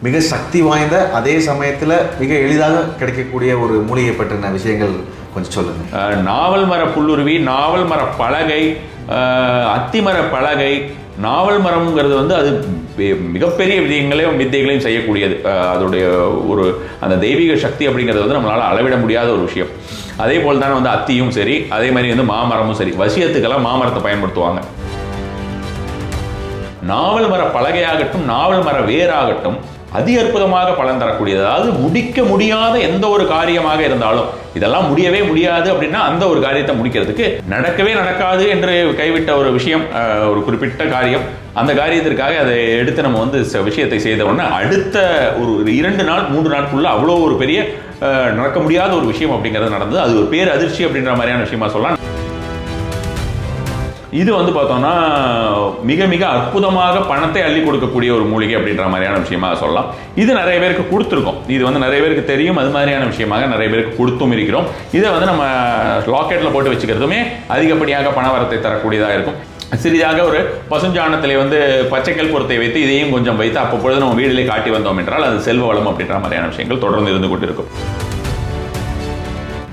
மிக சக்தி வாய்ந்த அதே சமயத்தில் மிக எளிதாக கிடைக்கக்கூடிய ஒரு மூலிகை பற்றின விஷயங்கள் கொஞ்சம் சொல்லுங்கள். நாவல் மர புல்லுருவி, நாவல் மர பலகை, அத்திமர பலகை, நாவல் மரம்ங்கிறது வந்து அது மிகப்பெரிய வித்தைகளையும் செய்யக்கூடியது. அதோடைய ஒரு அந்த தெய்வீக சக்தி அப்படிங்கிறது வந்து நம்மளால் அளவிட முடியாத ஒரு விஷயம். அதே போல் தானே வந்து அத்தியும் சரி, அதே மாதிரி வந்து மாமரமும் சரி, வசியத்துக்கெல்லாம் மாமரத்தை பயன்படுத்துவாங்க. நாவல் மர பலகையாகட்டும், நாவல் மர வேராகட்டும் அதி அற்புதமாக பலன் தரக்கூடியது. அதாவது முடிக்க முடியாத எந்த ஒரு காரியமாக இருந்தாலும், இதெல்லாம் முடியவே முடியாது அப்படின்னா அந்த ஒரு காரியத்தை முடிக்கிறதுக்கு நடக்கவே நடக்காது என்று கைவிட்ட ஒரு விஷயம், ஒரு குறிப்பிட்ட காரியம், அந்த காரியத்திற்காக அதை எடுத்து நம்ம வந்து விஷயத்தை செய்த உடனே அடுத்த ஒரு 2 நாள் 3 நாட்குள்ள அவ்வளோ ஒரு பெரிய நடக்க முடியாத ஒரு விஷயம் அப்படிங்கிறது நடந்தது. அது ஒரு பேர் அதிர்ச்சி அப்படின்ற மாதிரியான விஷயமா சொல்லலாம். இது வந்து பார்த்தோம்னா மிக மிக அற்புதமாக பணத்தை அள்ளி கொடுக்கக்கூடிய ஒரு மூலிகை அப்படின்ற மாதிரியான விஷயமாக சொல்லலாம். இது நிறைய பேருக்கு கொடுத்துருக்கோம், இது வந்து நிறைய பேருக்கு தெரியும், அது மாதிரியான விஷயமாக நிறைய பேருக்கு கொடுத்தும் இருக்கிறோம். இதை வந்து நம்ம லாக்கெட்டில் போட்டு வச்சுக்கிறதுமே அதிகப்படியாக பண வரத்தை தரக்கூடியதாக இருக்கும். சிறிதாக ஒரு பசுஞ்சாணத்திலே வந்து பச்சைக்கல் பொருத்தை வைத்து இதையும் கொஞ்சம் வைத்து அப்பப்பொழுது நம்ம வீட்டிலே காட்டி வந்தோம் என்றால் அது செல்வ வளம் அப்படின்ற மாதிரியான விஷயங்கள் தொடர்ந்து இருந்து கொண்டு இருக்கும்.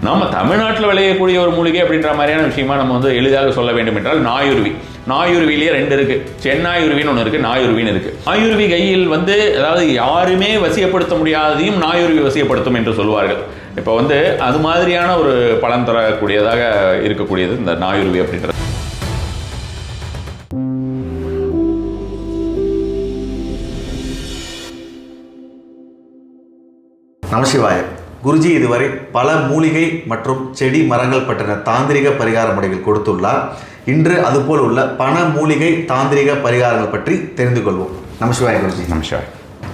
நம்ம தமிழ்நாட்டில் விளையக்கூடிய ஒரு மூலிகை அப்படின்ற மாதிரியான விஷயமா நம்ம வந்து எளிதாக சொல்ல வேண்டும் என்றால் நாயுருவி. நாயுருவிலேயே 2 இருக்கு. சென்னாயுருவின்னு ஒன்று இருக்கு, நாயுருவின்னு இருக்கு. நாயுருவி கையில் வந்து அதாவது யாருமே வசியப்படுத்த முடியாததையும் நாயுருவி வசியப்படுத்தும் என்று சொல்வார்கள். இப்போ வந்து அது மாதிரியான ஒரு பலன் தரக்கூடியதாக இருக்கக்கூடியது இந்த நாயுருவி அப்படின்றது. நமசிவாய குருஜி இதுவரை பல மூலிகை மற்றும் செடி மரங்கள் பற்றின தாந்திரிக பரிகார முறைகள் கொடுத்துள்ளார். இன்று அதுபோல் உள்ள பண மூலிகை தாந்திரிக பரிகாரங்கள் பற்றி தெரிந்து கொள்வோம். நமசிவாய குருஜி. நமசிவாய.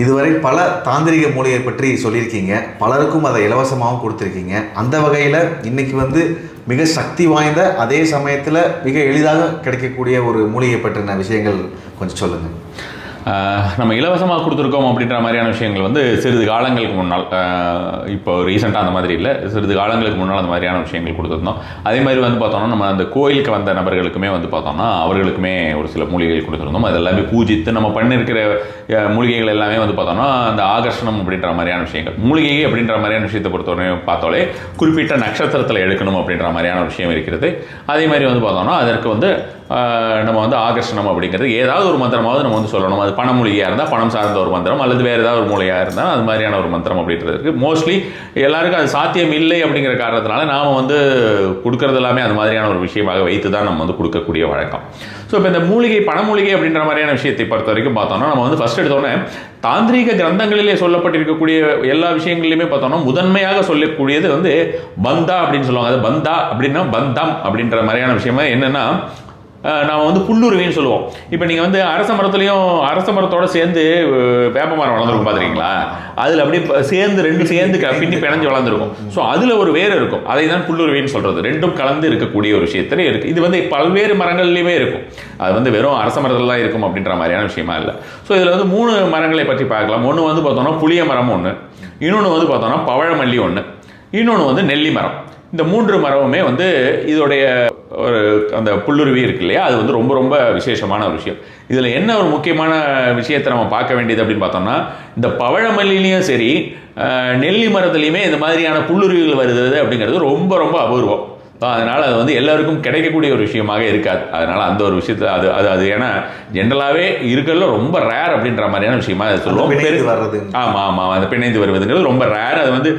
இதுவரை பல தாந்திரிக மூலிகை பற்றி சொல்லியிருக்கீங்க, பலருக்கும் அதை இலவசமாகவும் கொடுத்துருக்கீங்க. அந்த வகையில் இன்னைக்கு வந்து மிக சக்தி வாய்ந்த அதே சமயத்தில் மிக எளிதாக கிடைக்கக்கூடிய ஒரு மூலிகை பற்றின விஷயங்கள் கொஞ்சம் சொல்லுங்கள். நம்ம இலவசமாக கொடுத்துருக்கோம் அப்படின்ற மாதிரியான விஷயங்கள் வந்து சிறிது காலங்களுக்கு முன்னால், இப்போ ரீசெண்டாக அந்த மாதிரி இல்லை, சிறிது காலங்களுக்கு முன்னால் அந்த மாதிரியான விஷயங்கள் கொடுத்துருந்தோம். அதே மாதிரி வந்து பார்த்தோம்னா நம்ம அந்த கோயிலுக்கு வந்த நபர்களுக்குமே வந்து பார்த்தோம்னா அவர்களுக்குமே ஒரு சில மூலிகைகள் கொடுத்துருந்தோம். அது எல்லாமே பூஜித்து நம்ம பண்ணியிருக்கிற மூலிகைகள் எல்லாமே வந்து பார்த்தோம்னா அந்த ஆகர்ஷணம் அப்படின்ற மாதிரியான விஷயங்கள். மூலிகை அப்படின்ற மாதிரியான விஷயத்தை பொறுத்தவரை பார்த்தாலே குறிப்பிட்ட நட்சத்திரத்தில் எடுக்கணும் அப்படின்ற மாதிரியான ஒரு விஷயம் இருக்கிறது. அதே மாதிரி வந்து பார்த்தோம்னா அதற்கு வந்து நம்ம வந்து ஆகர்ஷணம் அப்படிங்கிறது ஏதாவது ஒரு மந்திரமாவது நம்ம வந்து சொல்லணும். அது பண மூலிகையாக இருந்தால் பணம் சார்ந்த ஒரு மந்திரம், அல்லது வேறு ஏதாவது ஒரு மூலிகையாக இருந்தால் அது மாதிரியான ஒரு மந்திரம் அப்படின்றதுக்கு மோஸ்ட்லி எல்லாருக்கும் அது சாத்தியம் இல்லை அப்படிங்கிற காரணத்தினால நாம் வந்து கொடுக்கறது எல்லாமே அது மாதிரியான ஒரு விஷயமாக வைத்து தான் நம்ம வந்து கொடுக்கக்கூடிய வழக்கம். ஸோ இப்போ இந்த மூலிகை பண மூலிகை அப்படின்ற மாதிரியான விஷயத்தை பொறுத்த வரைக்கும் பார்த்தோம்னா நம்ம வந்து ஃபர்ஸ்ட் எடுத்தோன்னே தாந்திரீக கிரந்தங்களிலே சொல்லப்பட்டிருக்கக்கூடிய எல்லா விஷயங்களையுமே பார்த்தோம்னா முதன்மையாக சொல்லக்கூடியது வந்து பந்தா அப்படின்னு சொல்லுவாங்க. அது பந்தா அப்படின்னா பந்தம் அப்படின்ற மாதிரியான விஷயமா என்னென்னா நாம் வந்து புல்லுருவின்னு சொல்லுவோம். இப்போ நீங்கள் வந்து அரச மரத்தோடு சேர்ந்து வேப்ப மரம் வளர்ந்துருக்கும் பார்த்துருக்கீங்களா? அதில் அப்படியே சேர்ந்து பின்னி பிணைஞ்சு வளர்ந்துருக்கும். ஸோ அதில் ஒரு வேர் இருக்கும், அதை தான் புல்லுருவின்னு சொல்கிறது. ரெண்டும் கலந்து இருக்கக்கூடிய ஒரு விஷயத்துல இருக்குது. இது வந்து பல்வேறு மரங்கள்லையுமே இருக்கும். அது வந்து வெறும் அரச மரத்தில் தான் இருக்கும் அப்படின்ற மாதிரியான விஷயமா இல்லை. ஸோ இதில் வந்து 3 மரங்களை பற்றி பார்க்கலாம். ஒன்று வந்து பார்த்தோம்னா புளிய மரம் ஒன்று, இன்னொன்று வந்து பார்த்தோம்னா பவழமல்லி ஒன்று, இன்னொன்று வந்து நெல்லி மரம். இந்த 3 மரமுமே வந்து இதோடைய ஒரு அந்த புல்லுருவி இருக்கு இல்லையா, அது வந்து ரொம்ப ரொம்ப விசேஷமான ஒரு விஷயம். இதில் என்ன ஒரு முக்கியமான விஷயத்தை நம்ம பார்க்க வேண்டியது அப்படின்னு பார்த்தோம்னா, இந்த பவழமல்லிலையும் சரி நெல்லி மரத்துலையுமே இந்த மாதிரியான புல்லுருவிகள் வருது அப்படிங்கிறது ரொம்ப ரொம்ப அபூர்வம். அதனால் அது வந்து எல்லாருக்கும் கிடைக்கக்கூடிய ஒரு விஷயமாக இருக்காது. அதனால் அந்த ஒரு விஷயத்தை அது அது அது ஏன்னா ஜென்ரலாகவே இருக்கிறதுல ரொம்ப ரேர் அப்படின்ற மாதிரியான விஷயமா அதை சொல்லுவோம். ஆமாம், அந்த பிணைந்து வருவதுங்கிறது ரொம்ப ரேர். அது வந்து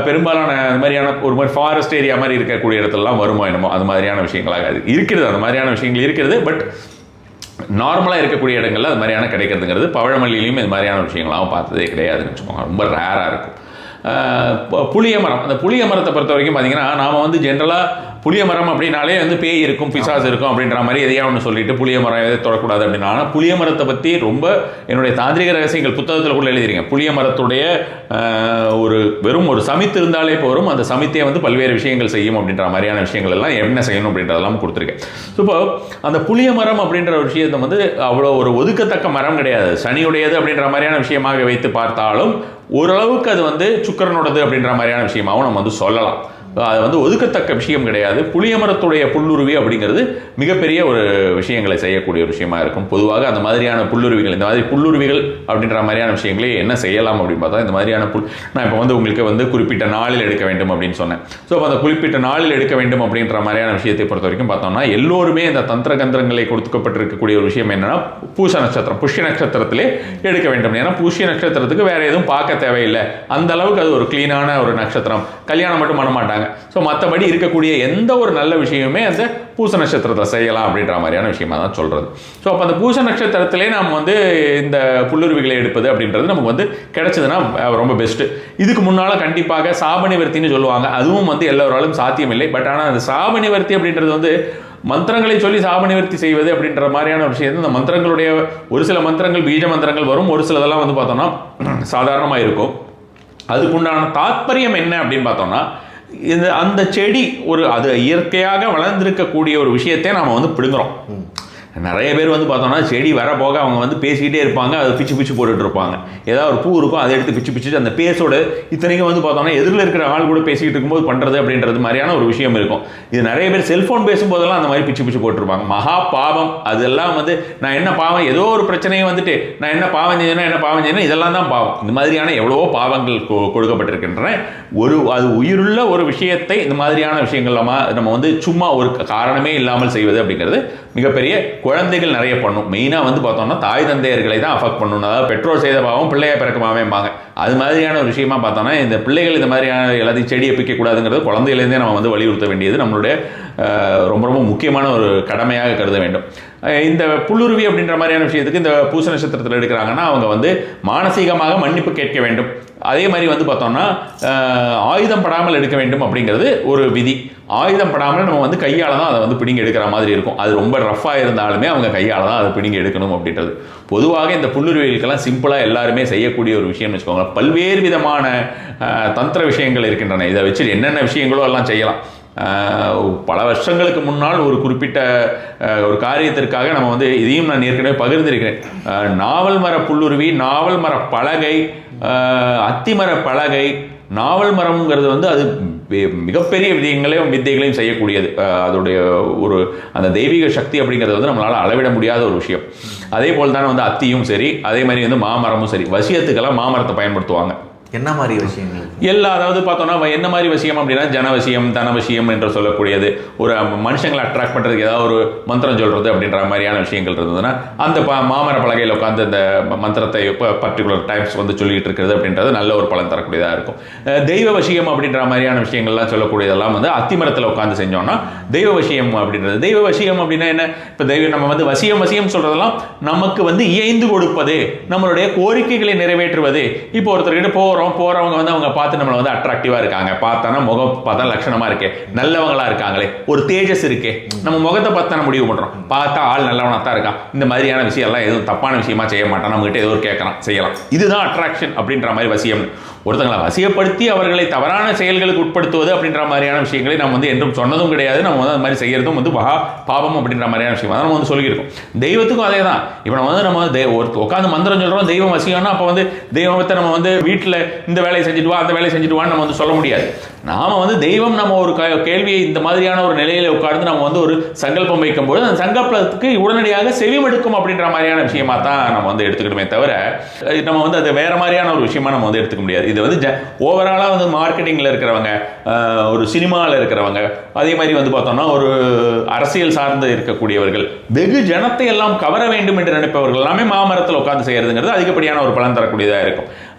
பெரும்பாலான அந்த மாதிரியான ஒரு மாதிரி ஃபாரஸ்ட் ஏரியா மாதிரி இருக்கக்கூடிய இடத்துலலாம் வருமோ என்னமோ அது மாதிரியான விஷயங்களாக அது இருக்கிறது. அந்த மாதிரியான விஷயங்கள் இருக்கிறது. பட் நார்மலாக இருக்கக்கூடிய இடங்கள்ல அது மாதிரியான கிடைக்கிறதுங்கிறது பவழமல்லியிலையும் இது மாதிரியான விஷயங்களாகவும் பார்த்ததே கிடையாதுன்னு வச்சுக்கோங்க. ரொம்ப ரேராக இருக்கும். புளிய மரம், அந்த புளிய மரத்தை பொறுத்த வரைக்கும் பார்த்தீங்கன்னா நாம் வந்து ஜென்ரலாக புளிய மரம் அப்படின்னாலே வந்து பேய் இருக்கும், பிசாசு இருக்கும் அப்படின்ற மாதிரி எதையா ஒன்று சொல்லிட்டு புளிய மரம் எதை தொடக்கூடாது அப்படின்னா, ஆனால் புளிய மரத்தை பற்றி ரொம்ப என்னுடைய தாந்திரிக ரகசியங்கள் புத்தகத்தில் கூட எழுதிருக்கேன். புளிய மரத்துடைய ஒரு வெறும் ஒரு சமித்து இருந்தாலே போரும், அந்த சமித்தையை வந்து பல்வேறு விஷயங்கள் செய்யும் அப்படின்ற மாதிரியான விஷயங்கள் எல்லாம் என்ன செய்யணும் அப்படின்றதெல்லாம் கொடுத்துருக்கேன். ஸோ இப்போ அந்த புளிய மரம் அப்படின்ற ஒரு விஷயத்தை வந்து அவ்வளோ ஒரு ஒதுக்கத்தக்க மரம் கிடையாது, சனியுடையது அப்படின்ற மாதிரியான விஷயமாக வைத்து பார்த்தாலும் ஓரளவுக்கு அது வந்து சுக்கிரனோடது அப்படின்ற மாதிரியான விஷயமாகவும் நம்ம வந்து சொல்லலாம். அது வந்து ஒதுக்கத்தக்க விஷயம் கிடையாது. புளியமரத்துடைய புல்லுருவி அப்படிங்கிறது மிகப்பெரிய ஒரு விஷயங்களை செய்யக்கூடிய ஒரு விஷயமா இருக்கும். பொதுவாக அந்த மாதிரியான புல்லுருவிகள், இந்த மாதிரி புல்லுருவிகள் அப்படின்ற மாதிரியான விஷயங்களே என்ன செய்யலாம் அப்படின்னு பார்த்தா, இந்த மாதிரியான நான் இப்போ வந்து உங்களுக்கு வந்து குறிப்பிட்ட நாளில் எடுக்க வேண்டும் அப்படின்னு சொன்னேன். ஸோ அப்போ அந்த குறிப்பிட்ட நாளில் எடுக்க வேண்டும் அப்படின்ற மாதிரியான விஷயத்தை பொறுத்த வரைக்கும் பார்த்தோம்னா, எல்லோருமே இந்த தந்திர கந்திரங்களை கொடுக்கப்பட்டிருக்கக்கூடிய ஒரு விஷயம் என்னன்னா, பூச நட்சத்திரம், புஷ்ய நட்சத்திரத்திலே எடுக்க வேண்டும். ஏன்னா புஷ்ய நட்சத்திரத்துக்கு வேற எதுவும் பார்க்க தேவையில்லை, அந்த அளவுக்கு அது ஒரு கிளீனான ஒரு நட்சத்திரம். கல்யாணம் மட்டும் பண்ண மாட்டாங்க. ஸோ மற்றபடி இருக்கக்கூடிய எந்த ஒரு நல்ல விஷயமே அந்த பூச நட்சத்திரத்தில் செய்யலாம் அப்படின்ற மாதிரியான விஷயமா தான் சொல்றது. ஸோ அப்போ அந்த பூச நட்சத்திரத்திலே நாம் வந்து இந்த புல்லுருவிகளை எடுப்பது அப்படின்றது நமக்கு வந்து கிடைச்சதுன்னா ரொம்ப பெஸ்ட்டு. இதுக்கு முன்னால் கண்டிப்பாக சாப நிவர்த்தின்னு சொல்லுவாங்க. அதுவும் வந்து எல்லோராலும் சாத்தியம் இல்லை. பட் ஆனால் அந்த சாப நிவர்த்தி அப்படின்றது வந்து மந்திரங்களை சொல்லி சாப நிவர்த்தி செய்வது அப்படின்ற மாதிரியான விஷயம். இந்த மந்திரங்களுடைய ஒரு சில மந்திரங்கள் பீஜ மந்திரங்கள் வரும், ஒரு சிலதெல்லாம் வந்து பார்த்தோம்னா சாதாரணமாக இருக்கும். அதுக்குண்டான தாத்பரியம் என்ன அப்படின்னு பார்த்தோம்னா, இந்த அந்த செடி ஒரு அது இயற்கையாக வளர்ந்திருக்கக்கூடிய ஒரு விஷயத்தை நாம் வந்து பிடுங்குறோம். நிறைய பேர் வந்து பார்த்தோம்னா செடி வர போக அவங்க வந்து பேசிக்கிட்டே இருப்பாங்க, அதை பிச்சு பிச்சு போட்டுட்டு இருப்பாங்க. ஏதாவது ஒரு பூ இருக்கும், அதை எடுத்து பிச்சு பிச்சு அந்த பேசோட இத்தனைக்கும் வந்து பார்த்தோம்னா எதிரில் இருக்கிற ஆள் கூட பேசிக்கிட்டு இருக்கும்போது பண்ணுறது அப்படின்றது மாதிரியான ஒரு விஷயம் இருக்கும். இது நிறைய பேர் செல்ஃபோன் பேசும்போதெல்லாம் அந்த மாதிரி பிச்சு பிச்சு போட்டுருப்பாங்க. மகா பாவம். அதெல்லாம் வந்து நான் என்ன பாவம், ஏதோ ஒரு பிரச்சனையை வந்துட்டு நான் என்ன பாவம் செய்யணும், என்ன பாவம் செய்யணும், இதெல்லாம் தான் பாவம். இந்த மாதிரியான எவ்வளவோ பாவங்கள் கொடுக்கப்பட்டிருக்கின்றன. அது உயிருள்ள ஒரு விஷயத்தை இந்த மாதிரியான விஷயங்கள் நம்ம வந்து சும்மா ஒரு காரணமே இல்லாமல் செய்வது அப்படிங்கிறது மிகப்பெரிய குழந்தைகள் நிறைய பண்ணும். மெயினாக வந்து பார்த்தோம்னா தாய் தந்தையர்களை தான் அஃபெக்ட் பண்ணணும். அதாவது பெற்றோர் செய்த பாவம் பிள்ளையை பிறக்குமாவேம்பாங்க. அது மாதிரியான ஒரு விஷயமா பார்த்தோம்னா இந்த பிள்ளைகள் இந்த மாதிரியான எல்லாத்தையும் செடியை பிக்கக்கூடாதுங்கிறது குழந்தையிலேருந்தே நம்ம வந்து வலியுறுத்த வேண்டியது நம்மளுடைய ரொம்ப ரொம்ப முக்கியமான ஒரு கடமையாக கருத வேண்டும். இந்த புல்லுருவி அப்படின்ற மாதிரியான விஷயத்துக்கு இந்த பூச நட்சத்திரத்தில் எடுக்கிறாங்கன்னா அவங்க வந்து மானசீகமாக மன்னிப்பு கேட்க வேண்டும். அதே மாதிரி வந்து பார்த்தோம்னா ஆயுதம் படாமல் எடுக்க வேண்டும் அப்படிங்கிறது ஒரு விதி. ஆயுதம் படாமல் நம்ம வந்து கையால் தான் அதை வந்து பிடிங்கி எடுக்கிற மாதிரி இருக்கும். அது ரொம்ப ரஃப்பாக இருந்தாலுமே அவங்க கையால் தான் அதை பிடிங்கி எடுக்கணும் அப்படின்றது. பொதுவாக இந்த புல்லுருவிகளுக்கெல்லாம் சிம்பிளாக எல்லாருமே செய்யக்கூடிய ஒரு விஷயம்னு வச்சுக்கோங்க. பல்வேறு விதமான தந்திர விஷயங்கள் இருக்கின்றன. இதை வச்சு என்னென்ன விஷயங்களோ எல்லாம் செய்யலாம். பல வருஷங்களுக்கு முன்னால் ஒரு குறிப்பிட்ட ஒரு காரியத்திற்காக நம்ம வந்து இதையும் நான் ஏற்கனவே பகிர்ந்திருக்கிறேன். நாவல் மர புல்லுருவி, நாவல் மர பலகை, அத்திமர பலகை, நாவல் மரம்ங்கிறது வந்து அது மிகப்பெரிய வித்தைகளையும் செய்யக்கூடியது. அதோடைய ஒரு அந்த தெய்வீக சக்தி அப்படிங்கிறது வந்து நம்மளால் அளவிட முடியாத ஒரு விஷயம். அதே போல் தானே வந்து அத்தியும் சரி, அதே மாதிரி வந்து மாமரமும் சரி, வசியத்துக்கெல்லாம் மாமரத்தை பயன்படுத்துவாங்க. என்ன மாதிரி விஷயங்கள் அதாவது பார்த்தோம்னா என்ன மாதிரி விஷயம் அப்படின்னா, ஜனவசியம், தனவசியம் என்று சொல்லக்கூடியது. ஒரு மனுஷங்களை அட்ராக்ட் பண்ணுறதுக்கு ஏதாவது ஒரு மந்திரம் சொல்கிறது அப்படின்ற மாதிரியான விஷயங்கள் இருந்ததுன்னா அந்த மாமர பலகையில் உட்காந்து இந்த மந்திரத்தை பர்டிகுலர் டைம்ஸ் வந்து சொல்லிட்டு இருக்கிறது அப்படின்றது நல்ல ஒரு பலன் தரக்கூடியதாக இருக்கும். தெய்வ வசியம் அப்படின்ற மாதிரியான விஷயங்கள்லாம் சொல்லக்கூடியதெல்லாம் வந்து அத்திமரத்தில் உட்காந்து செஞ்சோம்னா தெய்வ வசியம் அப்படின்றது. தெய்வ வசியம் அப்படின்னா என்ன? இப்போ நம்ம வந்து வசியம் சொல்கிறதெல்லாம் நமக்கு வந்து இயைந்து கொடுப்பது, நம்மளுடைய கோரிக்கைகளை நிறைவேற்றுவது. இப்போ ஒருத்தர்கிட்ட போறவங்க வந்து அவங்க பார்த்து நம்மளை வந்து அட்ராக்டிவா இருக்காங்க, பார்த்தானா முகம் பார்த்தா லட்சணமா இருக்கே, நல்லவங்களா இருக்காங்களே, ஒரு தேஜஸ் இருக்கே, நம்ம முகத்தை பார்த்து தானே முடிவு பண்றோம். பார்த்தா ஆள் நல்லவனா தான் இருக்கான், இந்த மாதிரியான விஷயம் எல்லாம் எதுவும் தப்பான விஷயமா செய்ய மாட்டான், நம்ம கிட்ட ஏதோ ஒரு கேட்கலாம், செய்யலாம். இதுதான் அட்ராக்ஷன் அப்படின்ற மாதிரி வசியம். ஒருத்தங்களை வசியப்படுத்தி அவர்களை தவறான செயல்களுக்கு உட்படுத்துவது அப்படின்ற மாதிரியான விஷயங்களை நம்ம வந்து என்றும் சொன்னதும் கிடையாது. நம்ம வந்து அந்த மாதிரி செய்யறதும் வந்து பாவம் அப்படின்ற மாதிரியான விஷயம் நம்ம வந்து சொல்லியிருக்கோம். தெய்வத்துக்கும் அதே தான். இப்போ நம்ம உட்காந்து மந்திரம் சொல்றோம், தெய்வம் வசியம்னா அப்போ வந்து தெய்வத்தை நம்ம வந்து வீட்டில் இந்த வேலையை செஞ்சுட்டு வா, அந்த வேலையை செஞ்சுட்டு வான்னு நம்ம வந்து சொல்ல முடியாது. நாம வந்து தெய்வம் நம்ம ஒரு கேள்வியை இந்த மாதிரியான ஒரு நிலையில உட்கார்ந்து நம்ம வந்து ஒரு சங்கல்பம் வைக்கும்போது அந்த சங்கல்பத்துக்கு உடனடியாக செவிமடுக்கும் அப்படின்ற மாதிரியான விஷயமா தான் நம்ம வந்து எடுத்துக்கிட்டோமே தவிர நம்ம வந்து அது வேற மாதிரியான ஒரு விஷயமா நம்ம வந்து எடுத்துக்க முடியாது. இது வந்து ஓவராலாக வந்து மார்க்கெட்டிங்கில் இருக்கிறவங்க, ஒரு சினிமாவில் இருக்கிறவங்க, அதே மாதிரி வந்து பார்த்தோம்னா ஒரு அரசியல் சார்ந்து இருக்கக்கூடியவர்கள், வெகு ஜனத்தை எல்லாம் கவர வேண்டும் என்று நினைப்பவர்கள் எல்லாமே மாமரத்தில் உட்காந்து செய்யறதுங்கிறது அதிகப்படியான ஒரு பலன் தரக்கூடியதாக இருக்கும்.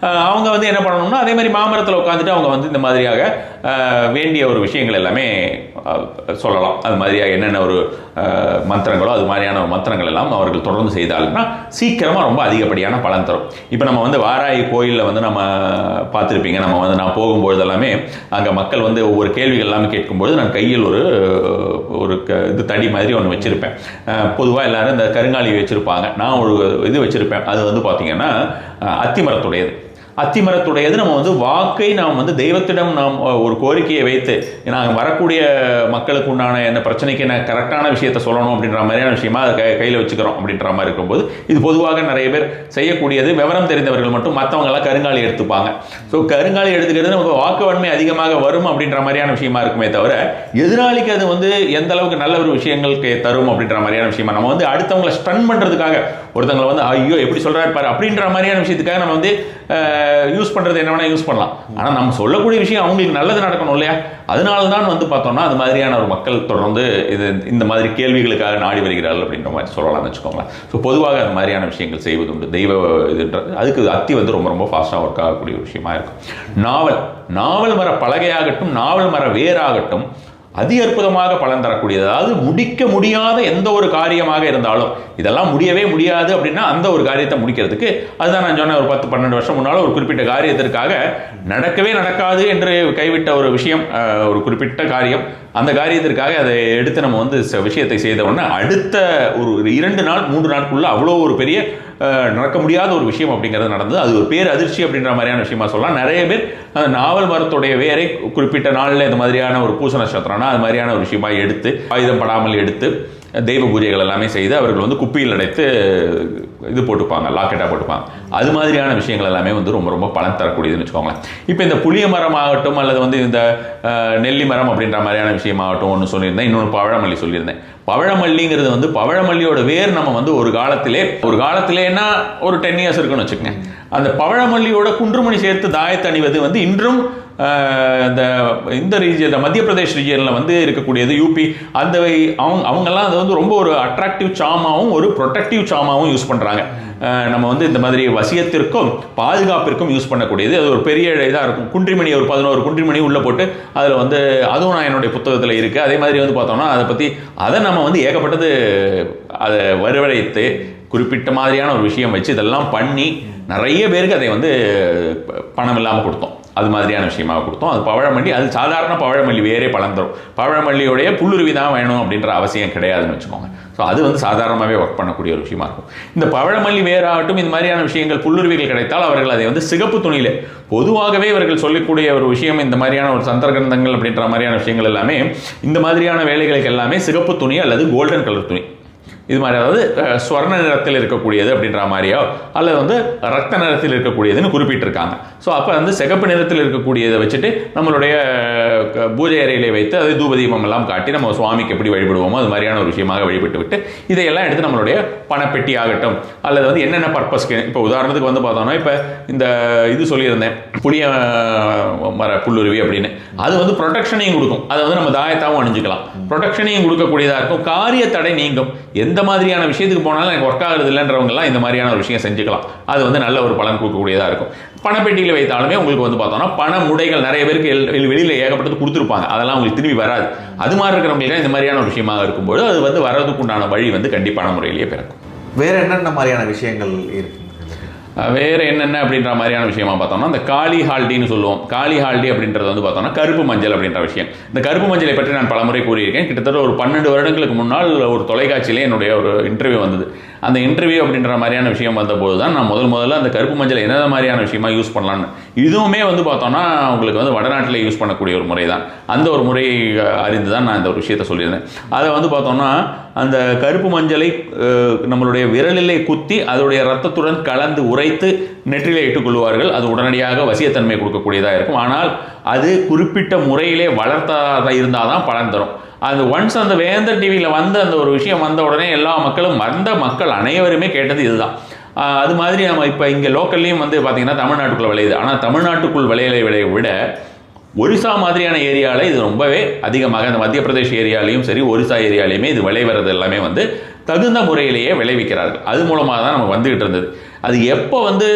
அவங்க வந்து என்ன பண்ணணும்னா அதே மாதிரி மாமரத்தில் உட்காந்துட்டு அவங்க வந்து இந்த மாதிரியாக வேண்டிய ஒரு விஷயங்கள் எல்லாமே சொல்லலாம். அது மாதிரியாக என்னென்ன ஒரு மந்திரங்களோ அது மாதிரியான ஒரு மந்திரங்கள் எல்லாம் அவர்கள் தொடர்ந்து செய்தாலும்னா சீக்கிரமாக ரொம்ப அதிகப்படியான பலன் தரும். இப்போ நம்ம வந்து வாராயி கோயிலில் வந்து நம்ம பார்த்துருப்பீங்க. நம்ம வந்து நான் போகும்பொழுது எல்லாமே அங்கே மக்கள் வந்து ஒவ்வொரு கேள்விகள் எல்லாமே கேட்கும்பொழுது நான் கையில் ஒரு இது தடி மாதிரி ஒன்று வச்சுருப்பேன். பொதுவாக எல்லாரும் இந்த கருங்காலி வச்சுருப்பாங்க. நான் ஒரு இது வச்சுருப்பேன். அது வந்து பார்த்திங்கன்னா அத்திமரத்துடையது. அத்திமரத்துடையது. நம்ம வந்து வாக்கை நாம் வந்து தெய்வத்திடம் நாம் ஒரு கோரிக்கையை வைத்து நாங்கள் வரக்கூடிய மக்களுக்கு உண்டான என்ன பிரச்சனைக்கு என்ன கரெக்டான விஷயத்தை சொல்லணும் அப்படின்ற மாதிரியான விஷயமா அதை கையில் வச்சுக்கிறோம் அப்படின்ற மாதிரி இருக்கும்போது இது பொதுவாக நிறைய பேர் செய்யக்கூடியது. விவரம் தெரிந்தவர்கள் மட்டும், மற்றவங்கெல்லாம் கருங்காலி எடுத்துப்பாங்க. ஸோ கருங்காலி எடுத்துக்கிறது நமக்கு வாக்கு வன்மை அதிகமாக வரும் அப்படின்ற மாதிரியான விஷயமா இருக்குமே தவிர எதிராளிக்கு அது வந்து எந்த அளவுக்கு நல்ல ஒரு விஷயங்களுக்கு தரும் அப்படின்ற மாதிரியான விஷயமா நம்ம வந்து அடுத்தவங்களை ஸ்டன் பண்ணுறதுக்காக ஒருத்தவங்களை வந்து ஐயோ எப்படி சொல்கிறாரு பாரு அப்படின்ற மாதிரியான விஷயத்துக்காக நம்ம வந்து யூஸ் பண்ணுறது என்ன வேணால் யூஸ் பண்ணலாம். ஆனால் நம்ம சொல்லக்கூடிய விஷயம் அவங்களுக்கு நல்லது நடக்கணும் இல்லையா? அதனால தான் வந்து பார்த்தோம்னா அது மாதிரியான ஒரு மக்கள் தொடர்ந்து இந்த மாதிரி கேள்விகளுக்காக நாடி வருகிறார்கள் அப்படின்ற மாதிரி சொல்லலாம்னு வச்சுக்கோங்களேன். ஸோ பொதுவாக அந்த மாதிரியான விஷயங்கள் செய்வது உண்டு. தெய்வ இதுன்றது அதுக்கு அத்தி வந்து ரொம்ப ரொம்ப ஃபாஸ்ட்டாக ஒர்க் ஆகக்கூடிய ஒரு விஷயமா இருக்கும். நாவல் மர பலகையாகட்டும், நாவல் மர வேராகட்டும் அதி அற்புதமாக பலன் தரக்கூடியது. அதாவது முடிக்க முடியாத எந்த ஒரு காரியமாக இருந்தாலும் இதெல்லாம் முடியவே முடியாது அப்படின்னா அந்த ஒரு காரியத்தை முடிக்கிறதுக்கு, அதுதான் நான் சொன்னேன், ஒரு 10-12 வருஷம் முன்னால் ஒரு குறிப்பிட்ட காரியத்திற்காக நடக்கவே நடக்காது என்று கைவிட்ட ஒரு விஷயம், ஒரு குறிப்பிட்ட காரியம், அந்த காரியத்திற்காக அதை எடுத்து நம்ம வந்து விஷயத்தை செய்த உடனே அடுத்த ஒரு 2 நாள் 3 நாட்குள்ள அவ்வளோ ஒரு பெரிய நடக்க முடியாத ஒரு விஷயம் அப்படிங்கிறது நடந்தது. அது ஒரு பேர் அதிர்ச்சி அப்படின்ற மாதிரியான விஷயமா சொல்லலாம். நிறைய பேர் அந்த நாவல் மரத்துடைய வேரை குறிப்பிட்ட நாளில் இந்த மாதிரியான ஒரு பூச நட்சத்திரம்னா அது மாதிரியான ஒரு விஷயமா எடுத்து ஆயுதம் படாமல் எடுத்து தெய்வ பூஜைகள் எல்லாமே செய்து அவர்கள் வந்து குப்பியில் அடைத்து இது போட்டுப்பாங்க, லாக்கெட்டாக போட்டுப்பாங்க. அது மாதிரியான விஷயங்கள் எல்லாமே வந்து ரொம்ப ரொம்ப பலன் தரக்கூடியதுன்னு வச்சுக்கோங்களேன். இப்போ இந்த புளிய மரம் ஆகட்டும் அல்லது வந்து இந்த நெல்லி மரம் அப்படின்ற மாதிரியான விஷயமாகட்டும் ஒன்று சொல்லியிருந்தேன். இன்னொன்று பவழமல்லி சொல்லியிருந்தேன். பவழமல்லிங்கிறது வந்து பவழமல்லியோட வேர் நம்ம வந்து ஒரு காலத்திலேன்னா ஒரு 10 இயர்ஸ் இருக்குன்னு வச்சுக்கோங்க. அந்த பவழமல்லியோட குன்றுமணி சேர்த்து தாயத்து அணிவது வந்து இன்றும் இந்த ரீஜியனில் மத்திய பிரதேஷ் ரீஜியனில் வந்து இருக்கக்கூடியது, யூபி அந்த அவங்கெல்லாம் அது வந்து ரொம்ப ஒரு அட்ராக்டிவ் சாமாவும் ஒரு ப்ரொடெக்டிவ் சாமாவும் யூஸ் பண்ணுறாங்க. நம்ம வந்து இந்த மாதிரி வசியத்திற்கும் பாதுகாப்பிற்கும் யூஸ் பண்ணக்கூடியது. அது ஒரு பெரிய இதாக இருக்கும். குன்றிமணி ஒரு 11 குன்றிமணி உள்ளே போட்டு அதில் வந்து அதுவும் நான் என்னுடைய புத்தகத்தில் இருக்குது. அதே மாதிரி வந்து பார்த்தோம்னா அதை நம்ம வந்து ஏகப்பட்டது அதை வரவழைத்து குறிப்பிட்ட மாதிரியான ஒரு விஷயம் வச்சு இதெல்லாம் பண்ணி நிறைய பேருக்கு அதை வந்து பணம் இல்லாமல் கொடுத்தோம். அது மாதிரியான விஷயமாக கொடுத்தோம். அது பவழமல்லி, அது சாதாரண பவழமல்லி வேறே பலந்துரும். பவழமல்லியோடைய புல்லுருவி தான் வேணும் அப்படின்ற அவசியம் கிடையாதுன்னு வச்சுக்கோங்க. ஸோ அது வந்து சாதாரணமாகவே ஒர்க் பண்ணக்கூடிய ஒரு விஷயமா இருக்கும். இந்த பவழமல்லி வேறாகட்டும் இந்த மாதிரியான விஷயங்கள் புல்லுருவிகள் கிடைத்தால் அவர்கள் அதை வந்து சிகப்பு துணியில், பொதுவாகவே இவர்கள் சொல்லக்கூடிய ஒரு விஷயம் இந்த மாதிரியான ஒரு சந்திரகிரந்தங்கள் அப்படின்ற மாதிரியான விஷயங்கள் எல்லாமே இந்த மாதிரியான வேலைகளுக்கு எல்லாமே சிகப்பு துணி அல்லது கோல்டன் கலர் துணி இது மாதிரி, அதாவது ஸ்வர்ண நிறத்தில் இருக்கக்கூடியது அப்படின்ற மாதிரியோ அல்லது வந்து ரத்த நிறத்தில் இருக்கக்கூடியதுன்னு குறிப்பிட்டிருக்காங்க. ஸோ அப்போ வந்து சிகப்பு நிறத்தில் இருக்கக்கூடியதை வச்சுட்டு நம்மளுடைய பூஜை அறையிலே வைத்து அது தூபதீபம் எல்லாம் காட்டி நம்ம சுவாமிக்கு எப்படி வழிபடுவோமோ அது மாதிரியான ஒரு விஷயமாக வழிபட்டு விட்டு இதையெல்லாம் எடுத்து நம்மளுடைய பணப்பெட்டி ஆகட்டும் அல்லது வந்து என்னென்ன பர்பஸ்க்கு, இப்போ உதாரணத்துக்கு வந்து பார்த்தோம்னா இப்போ இந்த இது சொல்லியிருந்தேன் புளிய மர புல்லுருவி அப்படின்னு, அது வந்து ப்ரொடெக்ஷனையும் கொடுக்கும். அதை வந்து நம்ம தாயத்தாகவும் அணிஞ்சிக்கலாம், ப்ரொடெக்ஷனையும் கொடுக்கக்கூடியதாக இருக்கும். காரிய தடை நீங்கும். எந்த மாதிரியான விஷயத்துக்கு போனாலும் எனக்கு ஒர்க் ஆகுறது இல்லைன்றவங்கலாம் இந்த மாதிரியான ஒரு விஷயம் செஞ்சுக்கலாம். அது வந்து நல்ல ஒரு பலன் கொடுக்கக்கூடியதாக இருக்கும். பணப்பெட்டியில் வைத்தாலுமே உங்களுக்கு வந்து பார்த்தோம்னா பண முடைகள் நிறைய பேருக்கு வெளியில் ஏகப்பட்டது கொடுத்துருப்பாங்க, அதெல்லாம் உங்களுக்கு திரும்பி வராது. அது மாதிரி இருக்கிறவங்களுக்கு இந்த மாதிரியான ஒரு விஷயமாக இருக்கும்போது அது வந்து வரதுக்குண்டான வழி வந்து கண்டிப்பான முறையிலேயே பிறக்கும். வேற என்னென்ன மாதிரியான விஷயங்கள் இருக்கு? வேறு என்னென்ன அப்படின்ற மாதிரியான விஷயமா பார்த்தோம்னா இந்த காளி ஹால்டின்னு சொல்லுவோம். காளி ஹால்டி அப்படின்றது வந்து பார்த்தோம்னா கருப்பு மஞ்சள் அப்படின்ற விஷயம். இந்த கருப்பு மஞ்சளை பற்றி நான் பலமுறை கூறியிருக்கேன். கிட்டத்தட்ட ஒரு 12 வருடங்களுக்கு முன்னால் ஒரு தொலைக்காட்சியிலே என்னுடைய ஒரு இன்டர்வியூ வந்தது. அந்த இன்டர்வியூ அப்படின்ற மாதிரியான விஷயம் வந்தபோது தான் நான் முதல்ல அந்த கருப்பு மஞ்சள் என்ன மாதிரியான விஷயமா யூஸ் பண்ணலான்னு, இதுவுமே வந்து பார்த்தோம்னா உங்களுக்கு வந்து வடநாட்டில் யூஸ் பண்ணக்கூடிய ஒரு முறை தான். அந்த ஒரு முறையை அறிந்து தான் நான் இந்த ஒரு விஷயத்தை சொல்லியிருந்தேன். அதை வந்து பார்த்தோம்னா அந்த கருப்பு மஞ்சளை நம்மளுடைய விரலிலே குத்தி அதோடைய ரத்தத்துடன் கலந்து உரைத்து நெற்றிலே இட்டுக்கொள்வார்கள். அது உடனடியாக வசியத்தன்மை கொடுக்கக்கூடியதாக இருக்கும். ஆனால் அது குறிப்பிட்ட முறையிலே வளர்த்ததாக இருந்தால் தான் பலன் தரும். அது ஒன்ஸ் அந்த வேந்தர் டிவியில் வந்து அந்த ஒரு விஷயம் வந்த உடனே எல்லா மக்களும் மக்கள் அனைவருமே கேட்டது இதுதான். அது மாதிரி நம்ம இப்போ இங்கே லோக்கல்லையும் வந்து பார்த்திங்கன்னா தமிழ்நாட்டுக்குள்ளே விளையுது. ஆனால் தமிழ்நாட்டுக்குள் விளைய விட ஒரிசா மாதிரியான ஏரியாவில் இது ரொம்பவே அதிகமாக, அந்த மத்திய பிரதேஷ் ஏரியாலையும் சரி ஒரிசா ஏரியாலையுமே இது விளைவது எல்லாமே வந்து தகுந்த முறையிலேயே விளைவிக்கிறார்கள். அது மூலமாக தான் நமக்கு வந்துகிட்டு இருந்தது. அது எப்போ வந்து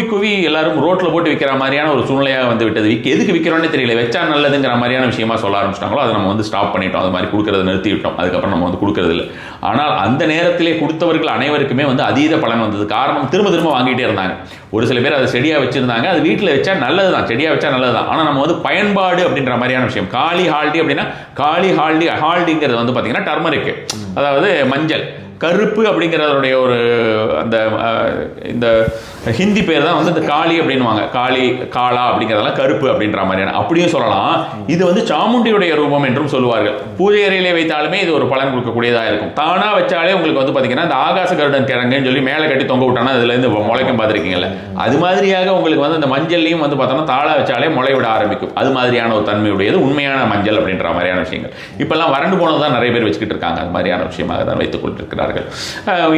கூவி எல்லாரும் ரோட்டில் போட்டு விற்கிற மாதிரியான ஒரு சூழ்நிலையாக வந்து விட்டது. எதுக்கு விற்கிறோன்னே தெரியல, வச்சா நல்லதுங்கிற மாதிரியான விஷயமா சொல்ல ஆரம்பிச்சிட்டாங்களோ அதை நம்ம வந்து ஸ்டாப் பண்ணிட்டோம். அது மாதிரி கொடுக்கறத நிறுத்தி விட்டோம். அதுக்கப்புறம் நம்ம வந்து கொடுக்கறது இல்லை. ஆனால் அந்த நேரத்திலே கொடுத்தவர்கள் அனைவருக்குமே வந்து அதீத பலன் வந்தது. காரணம் திரும்ப வாங்கிட்டே இருந்தாங்க. ஒரு சில பேர் அதை செடியாக வச்சுருந்தாங்க. அது வீட்டில் வச்சா நல்லது தான், செடியாக வச்சா நல்லது தான். ஆனால் நம்ம வந்து பயன்பாடு அப்படின்ற மாதிரியான விஷயம். காளி ஹால்டி அப்படின்னா காளி ஹால்டிங்கிறது வந்து பார்த்தீங்கன்னா டர்மரிக்கு, அதாவது மஞ்சள். கருப்பு அப்படிங்கிறதுடைய ஒரு அந்த இந்த ஹிந்தி பேர் தான் வந்து இந்த காளி அப்படின்வாங்க. காளி, காளா அப்படிங்கிறதெல்லாம் கருப்பு அப்படின்ற மாதிரியான, அப்படியும் சொல்லலாம். இது வந்து சாமுண்டியுடைய ரூபம் என்றும் சொல்லுவார்கள். பூஜை அறையிலே வைத்தாலுமே இது ஒரு பலன் கொடுக்கக்கூடியதாக இருக்கும். தானா வச்சாலே உங்களுக்கு வந்து பார்த்தீங்கன்னா இந்த ஆகாச கருடன் கிழங்குன்னு சொல்லி மேலே கட்டி தொங்க விட்டானா அதுலேருந்து முளைக்கும் பார்த்துருக்கீங்கல்ல, அது மாதிரியாக உங்களுக்கு வந்து இந்த மஞ்சள்லையும் வந்து பார்த்தோம்னா தாளா வச்சாலே முளை விட ஆரம்பிக்கும். அது மாதிரியான ஒரு தன்மையுடையது உண்மையான மஞ்சள் அப்படின்ற மாதிரியான விஷயங்கள். இப்பெல்லாம் வறண்டு போனது தான் நிறைய பேர் வச்சுக்கிட்டு இருக்காங்க. அது மாதிரியான விஷயமாக தான் வைத்துக் கொண்டிருக்கிறார்கள்.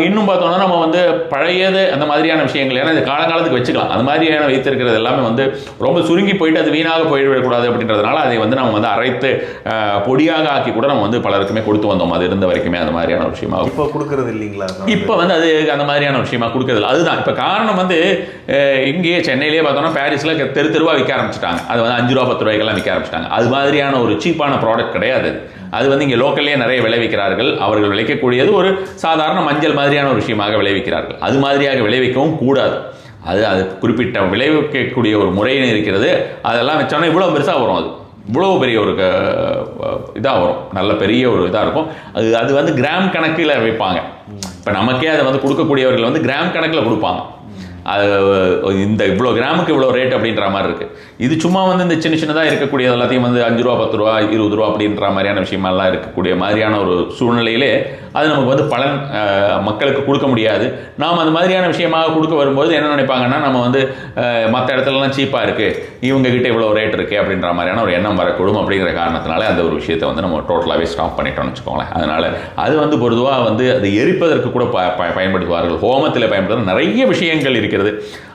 இன்னும் பார்த்தோம்னா நம்ம வந்து பழையது அந்த மாதிரியான விஷயங்கள், ஏன்னா இது காலகாலத்துக்கு வச்சுக்கலாம், அது மாதிரியான வைத்திருக்கிறது எல்லாமே வந்து ரொம்ப சுருங்கி போயிட்டு அது வீணாக போயிடக்கூடாது அப்படின்றதுனால அதை வந்து நம்ம வந்து அரைத்து பொடியாக ஆக்கி கூட நம்ம வந்து பலருக்குமே கொடுத்து வந்தோம். அது இருந்த வரைக்குமே அந்த மாதிரியான விஷயமா இப்போ கொடுக்கறது இல்லைங்களா? இப்போ வந்து அது அந்த மாதிரியான விஷயமா கொடுக்கறது இல்லை. அதுதான் இப்போ காரணம். வந்து இங்கேயே சென்னையிலேயே பார்த்தோம்னா பாரிஸில் தெரு தெருவாக விற்க ஆரம்பிச்சிட்டாங்க. அது வந்து 5 ரூபா 10 ரூபாய்க்கெல்லாம் விற்க ஆரம்பிச்சிட்டாங்க. அது மாதிரியான ஒரு சீப்பான ப்ராடக்ட் கிடையாது. அது வந்து இங்கே லோக்கல்லே நிறைய விளைவிக்கிறார்கள். அவர்கள் விளைக்கக்கூடியது ஒரு சாதாரண மஞ்சள் மாதிரியான ஒரு விஷயமாக விளைவிக்கிறார்கள். அது மாதிரியாக விளைவிக்கவும் கூடாது. அது குறிப்பிட்ட விளைவிக்கக்கூடிய ஒரு முறைன்னு இருக்கிறது. அதெல்லாம் வச்சோன்னா இவ்வளோ பெருசாக வரும். அது இவ்வளோ பெரிய ஒரு இதாக வரும், நல்ல பெரிய ஒரு இதாக இருக்கும். அது வந்து கிராம் கணக்கில் வைப்பாங்க. இப்போ நமக்கே அதை வந்து கொடுக்கக்கூடியவர்கள் வந்து கிராம் கணக்கில் கொடுப்பாங்க. அது இந்த இவ்வளோ கிராமுக்கு இவ்வளோ ரேட் அப்படின்ற மாதிரி இருக்குது. இது சும்மா வந்து இந்த சின்ன சின்னதாக இருக்கக்கூடிய எல்லாத்தையும் வந்து 5 ரூபா 10 ரூபா 20 ரூபா அப்படின்ற மாதிரியான விஷயமெல்லாம் இருக்கக்கூடிய மாதிரியான ஒரு சூழ்நிலையிலே அது நமக்கு வந்து பலன் மக்களுக்கு கொடுக்க முடியாது. நாம் அந்த மாதிரியான விஷயமாக கொடுக்க வரும்போது என்ன நினைப்பாங்கன்னா, நம்ம வந்து மற்ற இடத்துலலாம் சீப்பாக இருக்குது, இவங்ககிட்ட இவ்வளோ ரேட் இருக்குது அப்படின்ற மாதிரியான ஒரு எண்ணம் வரக்கூடும். அப்படிங்கிற காரணத்தினால அந்த ஒரு விஷயத்தை வந்து நம்ம டோட்டலாகவே ஸ்டாப் பண்ணிட்டோம்னு வச்சுக்கோங்களேன். அதனால் அது வந்து பொதுவாக வந்து அது எரிப்பதற்கு கூட பயன்படுத்துவார்கள். ஹோமத்தில் பயன்படுத்த நிறைய விஷயங்கள் இருக்கிறது.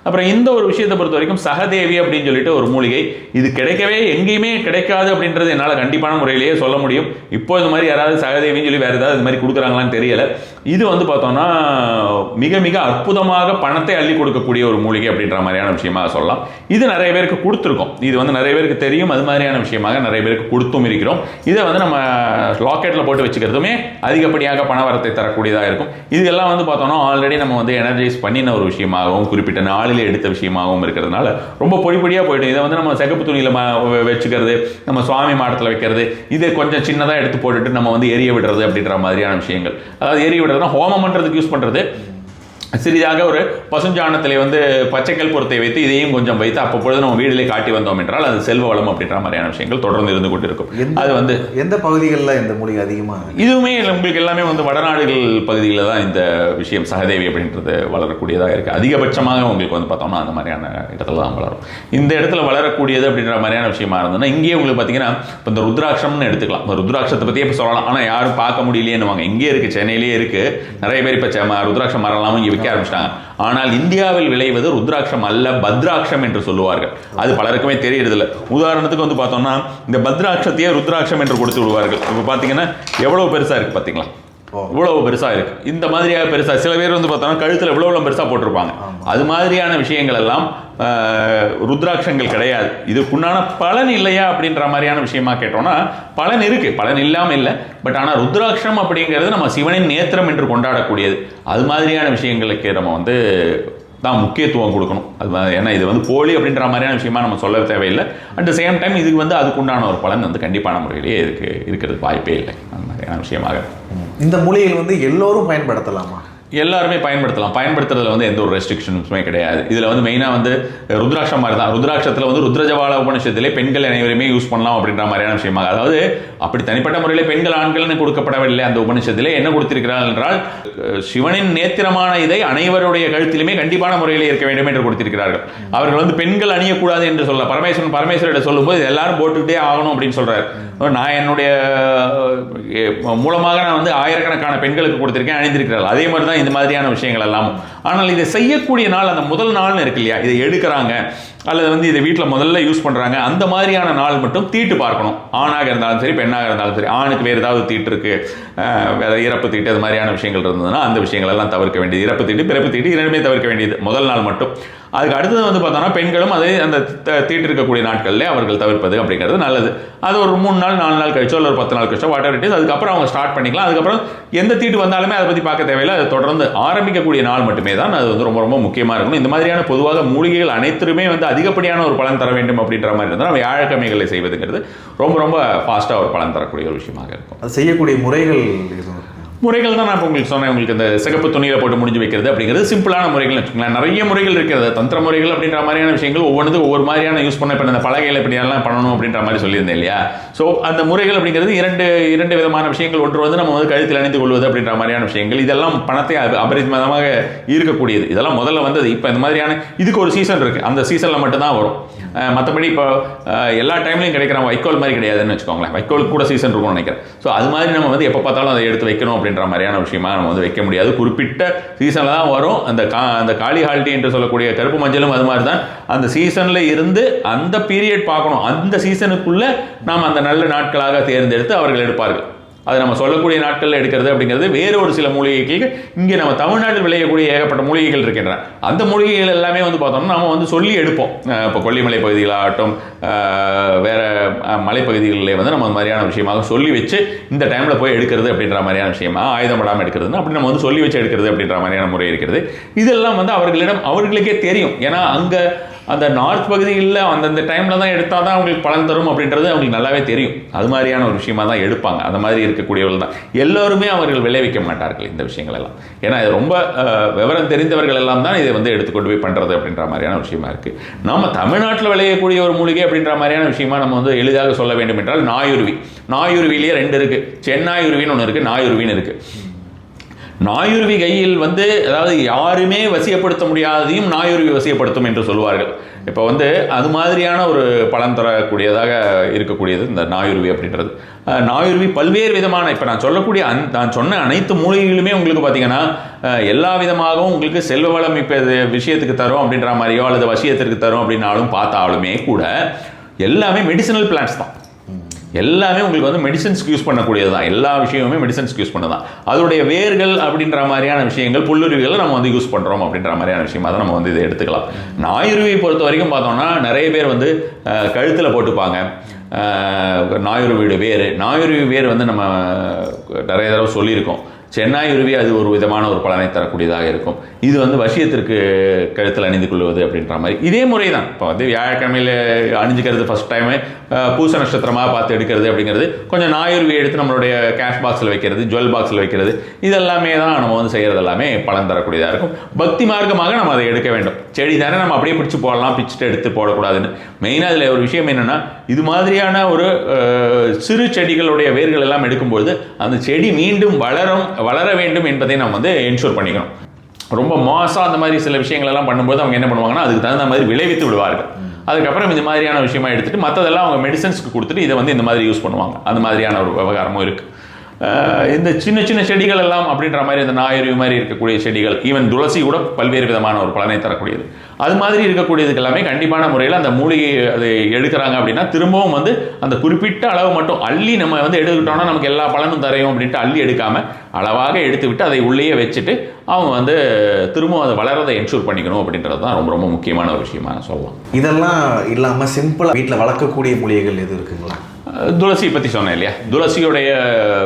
அப்புறம் இந்த ஒரு விஷயத்தை பொறுத்த வரைக்கும் சகதேவி அப்படின்னு சொல்லிட்டு ஒரு மூலிகை, இது கிடைக்கவே எங்கேயுமே கிடைக்காது அப்படின்றது என்னால் கண்டிப்பான முறையிலேயே சொல்ல முடியும். இப்போ இந்த மாதிரி யாராவது சகதேவின்னு சொல்லி வேறு ஏதாவது இது மாதிரி கொடுக்குறாங்களான்னு தெரியல. இது வந்து பார்த்தோம்னா மிக மிக அற்புதமாக பணத்தை அள்ளி கொடுக்கக்கூடிய ஒரு மூலிகை அப்படின்ற மாதிரியான விஷயமாக சொல்லலாம். இது நிறைய பேருக்கு கொடுத்துருக்கோம். இது வந்து நிறைய பேருக்கு தெரியும். அது மாதிரியான விஷயமாக நிறைய பேருக்கு கொடுத்தும் இருக்கிறோம். இதை வந்து நம்ம லாக்கெட்டில் போட்டு வச்சுக்கிறதுமே அதிகப்படியாக பணவரத்தை தரக்கூடியதாக இருக்கும். இதெல்லாம் வந்து பார்த்தோம்னா ஆல்ரெடி நம்ம வந்து எனர்ஜைஸ் பண்ணின ஒரு விஷயமாகவும் குறிப்பிட்ட நாளில் எடுத்த விஷயமாகவும் இருக்கிறதுனால ரொம்ப பொடிப்படியாக போய்ட்டு இதை வந்து நம்ம சிகப்பு துணியில் வச்சுக்கிறது, நம்ம சுவாமி மாடத்தில் வைக்கிறது, இதை கொஞ்சம் சின்னதாக எடுத்து போட்டுட்டு நம்ம வந்து எரிய விடுறது அப்படின்ற மாதிரியான விஷயங்கள். அதாவது எரிய விடுறதுனா ஹோமம் பண்ணுறதுக்கு யூஸ் பண்ணுறது. சிறிதாக ஒரு பசுஞ்சாணத்திலே வந்து பச்சைக்கல் பொருத்தை வைத்து இதையும் கொஞ்சம் வைத்து அப்பொழுது நம்ம வீட்டிலே காட்டி வந்தோம் என்றால் அது செல்வ வளம் அப்படின்ற மாதிரியான விஷயங்கள் தொடர்ந்து இருந்து கொண்டிருக்கும். அது வந்து எந்த பகுதிகளில் இந்த மூலிகை அதிகமாக? இதுவுமே உங்களுக்கு எல்லாமே வந்து வடநாடுகள் பகுதிகளில் தான் இந்த விஷயம் சகதேவி அப்படின்றது வளரக்கூடியதாக இருக்குது. அதிகபட்சமாக உங்களுக்கு வந்து பார்த்தோம்னா அந்த மாதிரியான இடத்துல தான் வளரும். இந்த இடத்துல வளரக்கூடியது அப்படின்ற மாதிரியான விஷயமா இருந்ததுன்னா இங்கேயே உங்களுக்கு பார்த்தீங்கன்னா இப்போ இந்த ருத்ராட்சம்னு எடுத்துக்கலாம். இந்த ருத்ராட்சத்தை பற்றியே இப்போ சொல்லலாம், ஆனால் யாரும் பார்க்க முடியலையேன்னு இங்கே இருக்குது, சென்னையிலேயே இருக்குது. நிறைய பேர் இப்போ ருத்ராட்சம் மரலாமல் இங்கே ஆரம்பிச்சிட்டாங்க. ஆனால் இந்தியாவில் விளைவது ருத்ராட்சம் அல்ல, பத்ராட்சம் என்று சொல்லுவார்கள். அது பலருக்குமே தெரியறதில்லை. உதாரணத்துக்கு வந்து பார்த்தோம்னா இந்த பத்ராட்சத்தையே ருத்ராட்சம் என்று கொடுத்து விடுவார்கள். இப்போ பார்த்தீங்கன்னா எவ்வளவு பெருசா இருக்கு பார்த்தீங்களா? இவ்வளவு பெருசா இருக்கு. இந்த மாதிரியாக பெருசா சில பேர் வந்து பார்த்தோம்னா கழுத்தில் இவ்வளவு பெருசா போட்டிருப்பாங்க. அது மாதிரியான விஷயங்கள் எல்லாம் ருத்ராட்சங்கள் கிடையாது. இதுக்குண்டான பலன் இல்லையா அப்படின்ற மாதிரியான விஷயமா கேட்டோம்னா பலன் இருக்கு, பலன் இல்லாமல் இல்லை. பட் ஆனால் ருத்ராட்சம் அப்படிங்கிறது நம்ம சிவனின் நேத்திரம் என்று கொண்டாடக்கூடியது. அது மாதிரியான விஷயங்களுக்கு நம்ம வந்து தான் முக்கியத்துவம் கொடுக்கணும். அது ஏன்னா இது வந்து போலி அப்படின்ற மாதிரியான விஷயமா நம்ம சொல்ல தேவையில்லை. அட் த சேம் டைம் இதுக்கு வந்து அதுக்குண்டான ஒரு பலன் வந்து கண்டிப்பான முறையிலேயே இருக்கிறது வாய்ப்பே இல்லை. அந்த மாதிரியான விஷயமாக இந்த மூலிகைகள் வந்து எல்லோரும் பயன்படுத்தலாமா? எல்லாருமே பயன்படுத்தலாம். பயன்படுத்துறதுல வந்து எந்த ஒரு ரெஸ்ட்ரிக்ஷன்ஸுமே கிடையாது. இதில் வந்து மெயினாக வந்து ருத்ராட்சம் மாதிரி தான். ருத்ராட்சத்தில் வந்து ருத்ரஜவால உபநிஷத்திலே பெண்கள் அனைவருமே யூஸ் பண்ணலாம் அப்படின்ற மாதிரியான விஷயமாக, அதாவது அப்படி தனிப்பட்ட முறையில் பெண்கள் ஆண்கள்னு கொடுக்கப்படவில்லை. அந்த உபநிஷத்திலே என்ன கொடுத்திருக்கிறார்கள் என்றால் சிவனின் நேத்திரமான இதை அனைவருடைய கழுத்திலுமே கண்டிப்பான முறையில் இருக்க வேண்டும் என்று கொடுத்திருக்கிறார்கள். அவர்கள் வந்து பெண்கள் அணியக்கூடாது என்று சொல்ல பரமேஸ்வரிடம் சொல்லும்போது எல்லாரும் போட்டுக்கிட்டே ஆகணும் அப்படின்னு சொல்றாரு. நான் என்னுடைய மூலமாக நான் வந்து ஆயிரக்கணக்கான பெண்களுக்கு கொடுத்திருக்கேன், அணிந்திருக்கிறார்கள். அதே மாதிரி தான் இந்த மாதிரியான விஷயங்கள் எல்லாம். ஆனால் இதை செய்யக்கூடிய நாள் அந்த முதல் நாள்னு இருக்கு இல்லையா, இதை எடுக்கிறாங்க அல்லது வந்து இதை வீட்டில் முதல்ல யூஸ் பண்ணுறாங்க, அந்த மாதிரியான நாள் மட்டும் தீட்டு பார்க்கணும். ஆணாக இருந்தாலும் சரி பெண்ணாக இருந்தாலும் சரி. ஆணுக்கு வேறு ஏதாவது தீட்டு இருக்குது, இறப்பு தீட்டு அது மாதிரியான விஷயங்கள் இருந்ததுன்னா அந்த விஷயங்கள் எல்லாம் தவிர்க்க வேண்டியது. இறப்பு தீட்டு பிறப்பு தீட்டு இரண்டுமே தவிர்க்க வேண்டியது முதல் நாள் மட்டும். அதுக்கு அடுத்தது வந்து பார்த்தோம்னா பெண்களும் அதே அந்த தீட்டு இருக்கக்கூடிய நாட்களில் அவர்கள் தவிர்ப்பது அப்படிங்கிறது நல்லது. அது ஒரு 3 நாள் 4 நாள் கழிச்சோ இல்லை ஒரு 10 நாள் கழிச்சோ வாட் எவர் இட் இஸ், அதுக்கப்புறம் அவங்க ஸ்டார்ட் பண்ணிக்கலாம். அதுக்கப்புறம் எந்த தீட்டு வந்தாலுமே அதை பற்றி பார்க்க தேவையில்லை. அதை தொடர்ந்து ஆரம்பிக்கக்கூடிய நாள் மட்டுமே தான் அது வந்து ரொம்ப ரொம்ப முக்கியமாக இருக்கணும். இந்த மாதிரியான பொதுவாக மூலிகைகள் அனைத்துமே வந்து அதிகப்படியான ஒரு பலன் தர வேண்டும் அப்படின்ற மாதிரி இருந்தால் நம்ம வியாழக்கிழமைகளை செய்வதுங்கிறது ரொம்ப ரொம்ப ஃபாஸ்ட்டாக ஒரு பலன் தரக்கூடிய ஒரு விஷயமாக இருக்கும். அது செய்யக்கூடிய முறைகள் முறைகள் தான் நான் இப்போ உங்களுக்கு சொன்னேன். உங்களுக்கு இந்த சிகப்பு துணியில் போட்டு முடிஞ்சு வைக்கிறது அப்படிங்கிறது சிம்பிளான முறைகள்னு வச்சுக்கோங்களேன். நிறைய முறைகள் இருக்கிறது, தந்திர முறைகள் அப்படின்ற மாதிரியான விஷயங்கள் ஒவ்வொன்றுக்கும் ஒவ்வொரு மாதிரியான யூஸ் பண்ண. இப்போ இந்த பலகையில் இப்படி எல்லாம் பண்ணணும் அப்படின்ற மாதிரி சொல்லியிருந்தேன் இல்லையா. ஸோ அந்த முறைகள் அப்படிங்கிறது இரண்டு விதமான விஷயங்கள். ஒன்று வந்து நம்ம வந்து கழுத்தில் அணிந்து கொள்வது அப்படின்ற மாதிரியான விஷயங்கள். இதெல்லாம் பணத்தை அபரிமிதமாக ஈர்க்கக்கூடியது. இதெல்லாம் முதல்ல வந்தது. இப்போ இந்த மாதிரியான இதுக்கு ஒரு சீசன் இருக்குது, அந்த சீசனில் மட்டும்தான் வரும். மற்றபடி இப்போ எல்லா டைம்லையும் கிடைக்கிற வைக்கோல் மாதிரி கிடையாதுன்னு வச்சுக்கோங்களேன். வைக்கோல் கூட சீசன் இருக்கும்னு நினைக்கிறேன். ஸோ அது மாதிரி நம்ம வந்து எப்போ பார்த்தாலும் அதை எடுத்து வைக்கணும் அப்படின்ற மாதிரியான விஷயமா நம்ம வந்து வைக்க முடியாது. குறிப்பிட்ட சீசனில் தான் வரும். அந்த காளி ஹால்டி என்று சொல்லக்கூடிய கருப்பு மஞ்சளும் அது மாதிரி தான். அந்த சீசனில் இருந்து அந்த பீரியட் பார்க்கணும். அந்த சீசனுக்குள்ளே நாம் அந்த நல்ல நாட்களாக தேர்ந்தெடுத்து அவர்கள் எடுப்பார்கள். அது நம்ம சொல்லக்கூடிய நாட்களில் எடுக்கிறது அப்படிங்கிறது வேறு ஒரு சில மூலிகைகளுக்கு. இங்கே நம்ம தமிழ்நாட்டில் விளையக்கூடிய ஏகப்பட்ட மூலிகைகள் இருக்கின்றன. அந்த மூலிகைகள் எல்லாமே வந்து பார்த்தோம்னா நம்ம வந்து சொல்லி எடுப்போம். இப்போ கொல்லிமலை பகுதிகளாகட்டும், வேறு மலைப்பகுதிகளிலே வந்து நம்ம அந்த மாதிரியான விஷயமாக சொல்லி வச்சு இந்த டைமில் போய் எடுக்கிறது அப்படின்ற மாதிரியான விஷயமா, ஆயுதம் படாமல் எடுக்கிறதுன்னு அப்படி நம்ம வந்து சொல்லி வச்சு எடுக்கிறது அப்படின்ற மாதிரியான முறை இருக்கிறது. இதெல்லாம் வந்து அவர்களுக்கே தெரியும். ஏன்னா அங்கே அந்த நார்த் பகுதிகளில் அந்தந்த டைமில் தான் எடுத்தால் தான் அவங்களுக்கு பலன் தரும் அப்படின்றது அவங்களுக்கு நல்லாவே தெரியும். அது மாதிரியான ஒரு விஷயமா தான் எடுப்பாங்க. அந்த மாதிரி இருக்கக்கூடியவர்கள் தான். எல்லோருமே அவர்கள் விளைவிக்க மாட்டார்கள் இந்த விஷயங்கள் எல்லாம். ஏன்னா இது ரொம்ப விவரம் தெரிந்தவர்கள் எல்லாம் தான் இதை வந்து எடுத்துக்கொண்டு போய் பண்ணுறது அப்படின்ற மாதிரியான விஷயமா இருக்குது. நம்ம தமிழ்நாட்டில் விளையக்கூடிய ஒரு மூலிகை அப்படின்ற மாதிரியான விஷயமா நம்ம வந்து எளிதாக சொல்ல வேண்டும் என்றால் நாயுருவி. நாயுருவிலேயே 2 இருக்குது. சென்னாயுருவின்னு ஒன்று இருக்குது, நாயுருவின்னு இருக்குது. நாயுருவி கையில் வந்து அதாவது யாருமே வசியப்படுத்த முடியாததையும் நாயுருவி வசியப்படுத்தும் என்று சொல்வார்கள். இப்போ வந்து அது மாதிரியான ஒரு பலன் தரக்கூடியதாக இருக்கக்கூடியது இந்த நாயுருவி அப்படின்றது. நாயுருவி பல்வேறு விதமான, இப்போ நான் சொல்லக்கூடிய நான் சொன்ன அனைத்து மூலிகைகளுமே உங்களுக்கு பார்த்தீங்கன்னா எல்லா விதமாகவும் உங்களுக்கு செல்வ வளம் இப்போ விஷயத்துக்கு தரும் அப்படின்ற மாதிரியோ அல்லது வசியத்திற்கு தரும் அப்படின்னாலும் பார்த்தாலுமே கூட எல்லாமே மெடிசினல் பிளான்ட்ஸ் தான். எல்லாமே உங்களுக்கு வந்து மெடிசன்ஸ்க்கு யூஸ் பண்ணக்கூடியது தான். எல்லா விஷயமுமே மெடிசன்ஸ்க்கு யூஸ் பண்ணதான். அதோடைய வேர்கள் அப்படின்ற மாதிரியான விஷயங்கள், புல்லுருவிகளை நம்ம வந்து யூஸ் பண்ணுறோம் அப்படின்ற மாதிரியான விஷயமா தான் நம்ம வந்து இதை எடுத்துக்கலாம். நாயுருவியை பொறுத்த வரைக்கும் பார்த்தோம்னா நிறைய பேர் வந்து கழுத்தில் போட்டுப்பாங்க. நாயுருவியோட நாயுருவி வேர் வந்து நம்ம நிறைய தடவை சொல்லியிருக்கோம். சென்னாயுருவி அது ஒரு விதமான ஒரு பலனை தரக்கூடியதாக இருக்கும். இது வந்து வசியத்திற்கு கழுத்தில் அணிந்து கொள்வது அப்படின்ற மாதிரி இதே முறை தான். இப்போ வந்து வியாழக்கிழமையில் அணிஞ்சிக்கிறது ஃபஸ்ட் டைமு, பூச நட்சத்திரமாக பார்த்து எடுக்கிறது அப்படிங்கிறது, கொஞ்சம் நாயுருவி எடுத்து நம்மளுடைய கேஷ் பாக்ஸில் வைக்கிறது, ஜுவல் பாக்ஸில் வைக்கிறது, இதெல்லாமே தான் நம்ம வந்து செய்கிறது எல்லாமே பலன் தரக்கூடியதாக இருக்கும். பக்தி மார்க்கமாக நம்ம அதை எடுக்க வேண்டும். செடி தானே நம்ம அப்படியே பிடிச்சி போடலாம், பிச்சுட்டு எடுத்து போடக்கூடாதுன்னு. மெயினாக அதில் ஒரு விஷயம் என்னென்னா, இது மாதிரியான ஒரு சிறு செடிகளுடைய வேர்கள் எல்லாம் எடுக்கும்போது அந்த செடி மீண்டும் வளர வேண்டும் என்பதை நம்ம வந்து என்ஷூர் பண்ணிக்கணும். ரொம்ப மாசாக அந்த மாதிரி சில விஷயங்கள் எல்லாம் பண்ணும்போது அவங்க என்ன பண்ணுவாங்கன்னா அதுக்கு தகுந்த மாதிரி விளைவித்து விடுவார்கள். அதுக்கப்புறம் இந்த மாதிரியான விஷயமா எடுத்துகிட்டு மற்றதெல்லாம் அவங்க மெடிசன்ஸ்க்கு கொடுத்துட்டு இதை வந்து இந்த மாதிரி யூஸ் பண்ணுவாங்க. அந்த மாதிரியான ஒரு விவகாரமும் இருக்குது. இந்த சின்ன சின்ன செடிகள் எல்லாம் அப்படின்ற மாதிரி இந்த நாயுருவி மாதிரி இருக்கக்கூடிய செடிகள், ஈவன் துளசி கூட பல்வேறு விதமான ஒரு பலனை தரக்கூடியது. அது மாதிரி இருக்கக்கூடியதுக்கு எல்லாமே கண்டிப்பான முறையில் அந்த மூலிகை அதை எடுக்கிறாங்க அப்படின்னா திரும்பவும் வந்து அந்த குறிப்பிட்ட அளவு மட்டும் அள்ளி நம்ம வந்து எடுத்துக்கிட்டோம்னா நமக்கு எல்லா பலனும் தரையும் அப்படின்ட்டு அள்ளி எடுக்காமல் அளவாக எடுத்து விட்டு அதை உள்ளேயே வச்சுட்டு அவங்க வந்து திரும்பவும் அதை வளரதை என்ஷூர் பண்ணிக்கணும் அப்படின்றது தான் ரொம்ப ரொம்ப முக்கியமான ஒரு விஷயமா சொல்லலாம். இதெல்லாம் இல்லாமல் சிம்பிளாக வீட்டில் வளர்க்கக்கூடிய மூலிகைகள் எது இருக்குங்களா? துளசி பற்றி சொன்னேன் இல்லையா. துளசியுடைய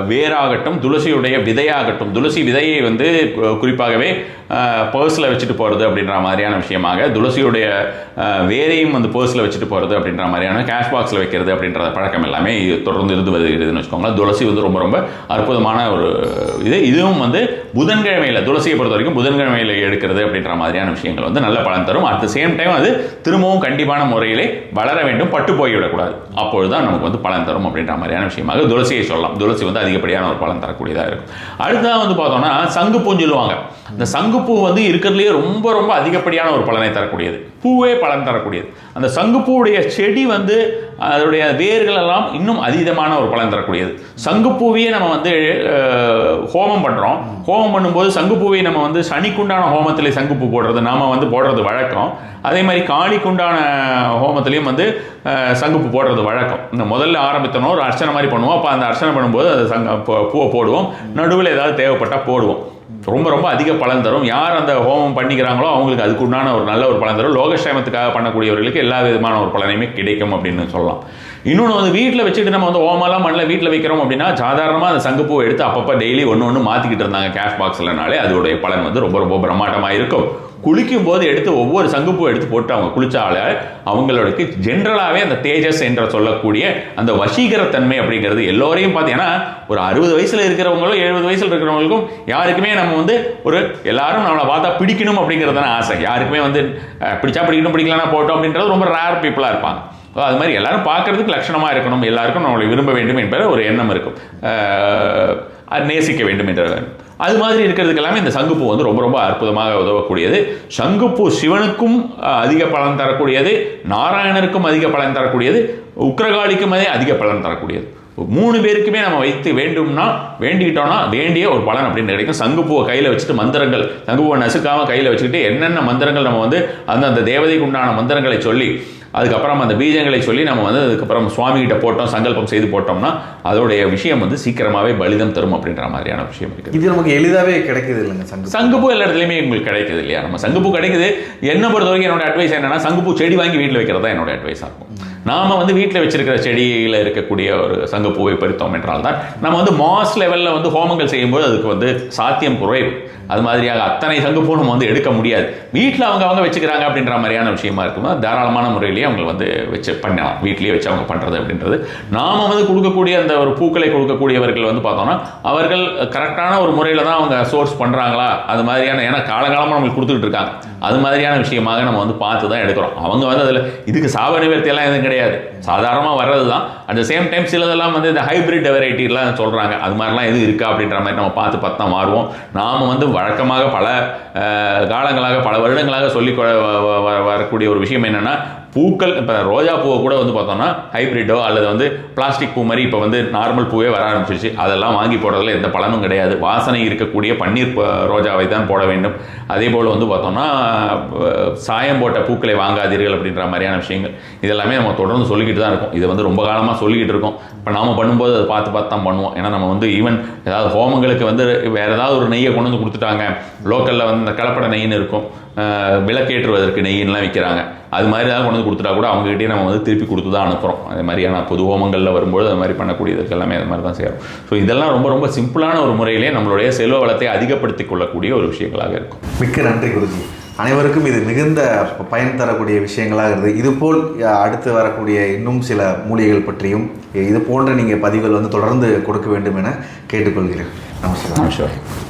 வேராகட்டும், துளசியுடைய விதையாகட்டும், துளசி விதையை வந்து குறிப்பாகவே பர்ஸில் வச்சுட்டு போகிறது அப்படின்ற மாதிரியான விஷயமாக, துளசியுடைய வேரையும் வந்து பர்ஸில் வச்சுட்டு போகிறது அப்படின்ற மாதிரியான, கேஷ் பாக்ஸில் வைக்கிறது அப்படின்ற பழக்கம் எல்லாமே தொடர்ந்து இருந்து வருகிறதுன்னு வச்சுக்கோங்களேன். துளசி வந்து ரொம்ப ரொம்ப அற்புதமான ஒரு இதுவும் வந்து புதன்கிழமையில், துளசியை பொறுத்த வரைக்கும் புதன்கிழமையில் எடுக்கிறது அப்படின்ற மாதிரியான விஷயங்கள் வந்து நல்ல பலன் தரும். அட் த சேம் டைம் அது திரும்பவும் கண்டிப்பான முறையிலே வளர வேண்டும், பட்டு போய்விடக்கூடாது. அப்பொழுது தான் நமக்கு வந்து பலன் தரும் அப்படின்ற மாதிரியான விஷயமாக துளசியை சொல்லலாம். துளசி வந்து அதிகப்படியான ஒரு பலன் தரக்கூடியதாக இருக்கும். அடுத்ததான் வந்து பார்த்தோம்னா சங்குப்பூன்னு சொல்லுவாங்க. இந்த சங்குப்பூ வந்து இருக்கிறதுலேயே ரொம்ப ரொம்ப அதிகப்படியான ஒரு பலனை தரக்கூடியது, பூவே பலன் தரக்கூடியது. அந்த சங்குப்பூவுடைய செடி வந்து அதோடைய வேர்கள் எல்லாம் இன்னும் அதீதமான ஒரு பலன் தரக்கூடியது. சங்குப்பூவையே நம்ம வந்து ஹோமம் பண்ணுறோம். ஹோமம் பண்ணும்போது சங்குப்பூவை நம்ம வந்து சனிக்குண்டான ஹோமத்திலே சங்குப்பூ போடுறது நாம் வந்து போடுறது வழக்கம். அதே மாதிரி காளிக்குண்டான ஹோமத்திலையும் வந்து சங்குப்பூ போடுறது வழக்கம். இந்த முதல்ல ஆரம்பித்தோம் ஒரு அர்ச்சனை மாதிரி பண்ணுவோம். அப்போ அந்த அர்ச்சனை பண்ணும்போது அது பூவை போடுவோம், நடுவில் ஏதாவது தேவைப்பட்டால் போடுவோம். ரொம்ப ரொம்ப அதிக பலன் தரும். யார் அந்த ஹோமம் பண்ணிக்கிறாங்களோ அவங்களுக்கு அதுக்குண்டான ஒரு நல்ல ஒரு பலன் தரும். லோகக்ஷேமத்துக்காக பண்ணக்கூடியவர்களுக்கு எல்லா விதமான ஒரு பலனையுமே கிடைக்கும் அப்படின்னு சொல்லலாம். இன்னொன்று வந்து வீட்டில் வச்சுட்டு நம்ம வந்து ஹோமெல்லாம் பண்ணல, வீட்டில் வைக்கிறோம் அப்படின்னா சாதாரணமாக அந்த சங்குப்பூவை எடுத்து அப்பப்போ டெய்லி ஒன்று மாற்றிக்கிட்டு இருந்தாங்க கேஷ் பாக்ஸ்லனாலே அதோடைய பலன் வந்து ரொம்ப ரொம்ப பிரம்மாண்டமாக இருக்கும். குளிக்கும் போது எடுத்து ஒவ்வொரு சங்குப்பூ எடுத்து போட்டு அவங்க குளிச்சாலே அவங்களுக்கு ஜென்ரலாகவே அந்த தேஜஸ் என்ற சொல்லக்கூடிய அந்த வசீகரத்தன்மை அப்படிங்கிறது எல்லோரையும் பார்த்தீங்கன்னா ஒரு 60 வயசுல இருக்கிறவங்களும் 70 வயசுல இருக்கிறவங்களுக்கும் யாருக்குமே நம்ம வந்து ஒரு எல்லாரும் நம்மளை பார்த்தா பிடிக்கணும் அப்படிங்கிறதான ஆசை. யாருக்குமே வந்து பிடிச்சா பிடிக்கணும், பிடிக்கலன்னா போட்டோம் அப்படின்றது ரொம்ப ரேர் பீப்புளாக இருப்பாங்க. அது மாதிரி எல்லாரும் பார்க்கறதுக்கு லட்சணமாக இருக்கணும், எல்லாருக்கும் நம்மளை விரும்ப வேண்டும் என்ற ஒரு எண்ணம் இருக்கும், நேசிக்க வேண்டும் என்ற. அது மாதிரி இருக்கிறதுக்கு எல்லாமே இந்த சங்குப்பூ வந்து ரொம்ப ரொம்ப அற்புதமாக உதவக்கூடியது. சங்குப்பூ சிவனுக்கும் அதிக பலன் தரக்கூடியது, நாராயணருக்கும் அதிக பலன் தரக்கூடியது, உக்கிரகாளிக்கும் அதிக பலன் தரக்கூடியது. 3 பேருக்குமே நம்ம வைத்து வேண்டும்னா வேண்டிக்கிட்டோம்னா வேண்டிய ஒரு பலன் அப்படின்னு கிடைக்கும். சங்குப்பூவை கையில் வச்சுட்டு மந்திரங்கள், சங்குப்பூவை நசுக்காமல் கையில் வச்சுக்கிட்டு என்னென்ன மந்திரங்கள் நம்ம வந்து அந்த தேவதைக்கு உண்டான மந்திரங்களை சொல்லி அதுக்கப்புறம் அந்த பீஜங்களை சொல்லி நம்ம வந்து அதுக்கப்புறம் சுவாமிகிட்ட போட்டோம், சங்கல்பம் செய்து போட்டோம்னா அதோடைய விஷயம் வந்து சீக்கிரமாகவே பலிதம் தரும் அப்படின்ற மாதிரியான விஷயம் இருக்குது. இது நமக்கு எளிதாகவே கிடைக்குது இல்லைங்க. சங்குப்பூ எல்லா இடத்துலையுமே உங்களுக்கு கிடைக்குது இல்லையா? நம்ம சங்குப்பூ கிடைக்குது. என்னை பொறுத்த வரைக்கும் என்னோட அட்வைஸ் என்னன்னா, சங்குப்பூ செடி வாங்கி வீட்டில் வைக்கிறது தான் என்னோட அட்வைஸாக இருக்கும். நாம் வந்து வீட்டில் வச்சிருக்கிற செடியில் இருக்கக்கூடிய ஒரு சங்குப்பூவை பறித்தோம் என்றால் தான் நம்ம வந்து மாஸ் லெவலில் வந்து ஹோமங்கள் செய்யும்போது அதுக்கு வந்து சாத்தியம் குறைவு. அது மாதிரியாக அத்தனை சங்குப்பூ நம்ம வந்து எடுக்க முடியாது. வீட்டில் அவங்க வச்சுக்கிறாங்க அப்படின்ற மாதிரியான விஷயமா இருக்கும்போது தாராளமான முறையிலேயே அவங்க வந்து வச்சு பண்ணலாம், வீட்லேயே வச்சு அவங்க பண்ணுறது அப்படின்றது. நாம் வந்து கொடுக்கக்கூடிய அந்த ஒரு பூக்களை கொடுக்கக்கூடியவர்கள் வந்து பார்த்தோம்னா அவர்கள் கரெக்டான ஒரு முறையில் தான் அவங்க சோர்ஸ் பண்ணுறாங்களா, அது மாதிரியான, ஏன்னா காலகாலமாக நம்மளுக்கு கொடுத்துக்கிட்டு இருக்காங்க, அது மாதிரியான விஷயமாக நம்ம வந்து பார்த்து தான் எடுக்கிறோம். அவங்க வந்து அதில் இதுக்கு சாப நிவர்த்தியெல்லாம் எதுவும் கிடையாது, சாதாரணமாக வர்றது தான். அட் த சேம் டைம் சிலதெல்லாம் வந்து இந்த ஹைப்ரிட் வெரைட்டிலாம் சொல்கிறாங்க, அது மாதிரிலாம் எதுவும் இருக்கா அப்படின்ற மாதிரி நம்ம பார்த்து தான் மாறுவோம். நாம் வந்து வழக்கமாக பல காலங்களாக பல வருடங்களாக சொல்லி வரக்கூடிய ஒரு விஷயம் என்னென்னா, பூக்கள் இப்போ ரோஜா பூவை கூட வந்து பார்த்தோம்னா ஹைப்ரிட்டோ அல்லது வந்து பிளாஸ்டிக் பூ மாதிரி இப்போ வந்து நார்மல் பூவே வர ஆரம்பிச்சிருச்சு. அதெல்லாம் வாங்கி போடுறதுல எந்த பலனும் கிடையாது. வாசனை இருக்கக்கூடிய பன்னீர் ரோஜாவை தான் போட வேண்டும். அதே போல் வந்து பார்த்தோம்னா சாயம் போட்ட பூக்களை வாங்காதீர்கள் அப்படின்ற மாதிரியான விஷயங்கள் இதெல்லாமே நம்ம தொடர்ந்து சொல்லிக்கிட்டு தான் இருக்கோம். இதை வந்து ரொம்ப காலமாக சொல்லிக்கிட்டு இருக்கோம். இப்போ நாம் பண்ணும்போது அதை பார்த்து தான் பண்ணுவோம். ஏன்னா நம்ம வந்து ஈவன் ஏதாவது ஹோமங்களுக்கு வந்து வேறு ஏதாவது ஒரு நெய்யை கொண்டு வந்து கொடுத்துட்டாங்க, லோக்கலில் வந்து இந்த கலப்பட நெய்ன்னு இருக்கும், விளக்கேற்றுவதற்கு நெய்யின்லாம் விற்கிறாங்க, அது மாதிரி தான் கொண்டு வந்து கொடுத்துட்டா கூட அவங்ககிட்டயே நம்ம வந்து திருப்பி கொடுத்து தான் அனுப்புகிறோம். அதே மாதிரியான பொது ஹோமங்களில் வரும்போது அது மாதிரி பண்ணக்கூடியதுக்கு எல்லாமே அது மாதிரி தான் செய்கிறோம். ஸோ இதெல்லாம் ரொம்ப ரொம்ப சிம்பிளான ஒரு முறையிலே நம்மளுடைய செல்வ வளத்தை அதிகப்படுத்திக் கொள்ளக்கூடிய ஒரு விஷயங்களாக இருக்கும். மிக்க நன்றி குருஜி. அனைவருக்கும் இது மிகுந்த பயன் தரக்கூடிய விஷயங்களாக இருக்குது. இதுபோல் அடுத்து வரக்கூடிய இன்னும் சில மூலிகைகள் பற்றியும் இது போன்ற நீங்கள் பதிவுகள் வந்து தொடர்ந்து கொடுக்க வேண்டும் என கேட்டுக்கொள்கிறேன். நமஸ்காரம்.